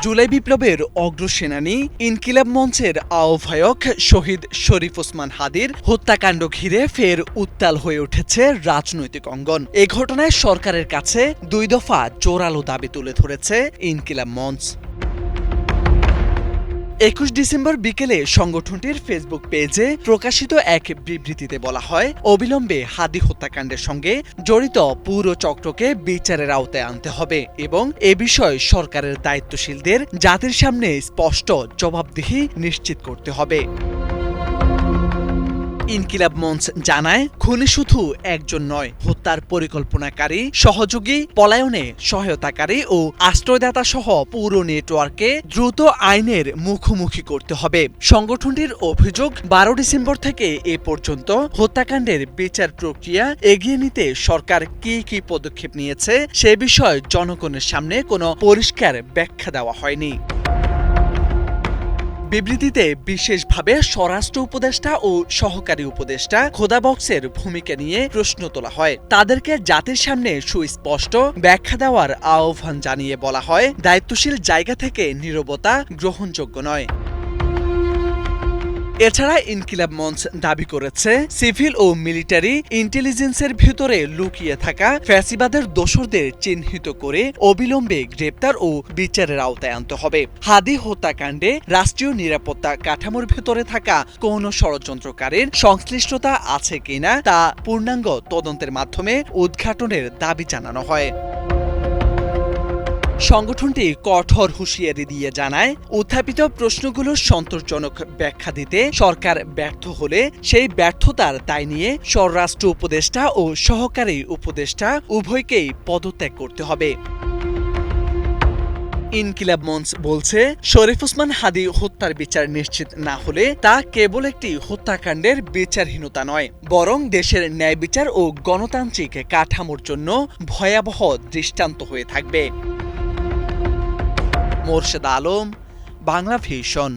জুলাই বিপ্লবের অগ্রসেনানী ইনকিলাব মঞ্চের আহ্বায়ক শহীদ শরীফ ওসমান হাদীর হত্যাকাণ্ড ঘিরে ফের উত্তাল হয়ে উঠেছে রাজনৈতিক অঙ্গন। এ ঘটনায় সরকারের কাছে ২ দফা জোরালো দাবি তুলে ধরেছে ইনকিলাব মঞ্চ। ২১ ডিসেম্বর বিকেলে সংগঠনটির ফেসবুক পেজে প্রকাশিত এক বিবৃতিতে বলা হয়, অবিলম্বে হাদী হত্যাকাণ্ডের সঙ্গে জড়িত পুরো চক্রকে বিচারের আওতায় আনতে হবে এবং এ বিষয়ে সরকারের দায়িত্বশীলদের জাতির সামনে স্পষ্ট জবাবদিহি নিশ্চিত করতে হবে। ইনকিলাব মঞ্চ জানায়, খুনি শুধু একজন নয়, হত্যার পরিকল্পনাকারী, সহযোগী, পলায়নে সহায়তাকারী ও আশ্রয়দাতা সহ পুরো নেটওয়ার্ককে দ্রুত আইনের মুখোমুখি করতে হবে। সংগঠনটির অভিযোগ, ১২ ডিসেম্বর থেকে এ পর্যন্ত হত্যাকাণ্ডের বিচার প্রক্রিয়া এগিয়ে নিতে সরকার কি কি পদক্ষেপ নিয়েছে সে বিষয়ে জনগণের সামনে কোনো পরিষ্কার ব্যাখ্যা দেওয়া হয়নি। বিবৃতিতে বিশেষভাবে স্বরাষ্ট্র উপদেষ্টা ও সহকারী উপদেষ্টা খোদাবক্সের ভূমিকা নিয়ে প্রশ্ন তোলা হয়। তাদেরকে জাতির সামনে সুস্পষ্ট ব্যাখ্যা দেওয়ার আহ্বান জানিয়ে বলা হয়, দায়িত্বশীল জায়গা থেকে নীরবতা গ্রহণযোগ্য নয়। এছাড়া ইনকিলাব মঞ্চ দাবি করেছে, সিভিল ও মিলিটারি ইন্টেলিজেন্সের ভিতরে লুকিয়ে থাকা ফ্যাসিবাদের দোসরদের চিহ্নিত করে অবিলম্বে গ্রেপ্তার ও বিচারের আওতায় আনতে হবে। হাদী হত্যাকাণ্ডে রাষ্ট্রীয় নিরাপত্তা কাঠামোর ভেতরে থাকা কোন ষড়যন্ত্রকারীর সংশ্লিষ্টতা আছে কিনা তা পূর্ণাঙ্গ তদন্তের মাধ্যমে উদ্ঘাটনের দাবি জানানো হয়। সংগঠনটি কঠোর হুঁশিয়ারি দিয়ে জানায়, উত্থাপিত প্রশ্নগুলোর সন্তোষজনক ব্যাখ্যা দিতে সরকার ব্যর্থ হলে সেই ব্যর্থতার দায় নিয়ে স্বরাষ্ট্র উপদেষ্টা ও সহকারী উপদেষ্টা উভয়কেই পদত্যাগ করতে হবে। ইনকিলাব মঞ্চ বলছে, শরীফ ওসমান হাদী হত্যার বিচার নিশ্চিত না হলে তা কেবল একটি হত্যাকাণ্ডের বিচারহীনতা নয়, বরং দেশের ন্যায় বিচার ও গণতান্ত্রিক কাঠামোর জন্য ভয়াবহ দৃষ্টান্ত হয়ে থাকবে। মোর্শেদ আলম, বাংলা ভিশন।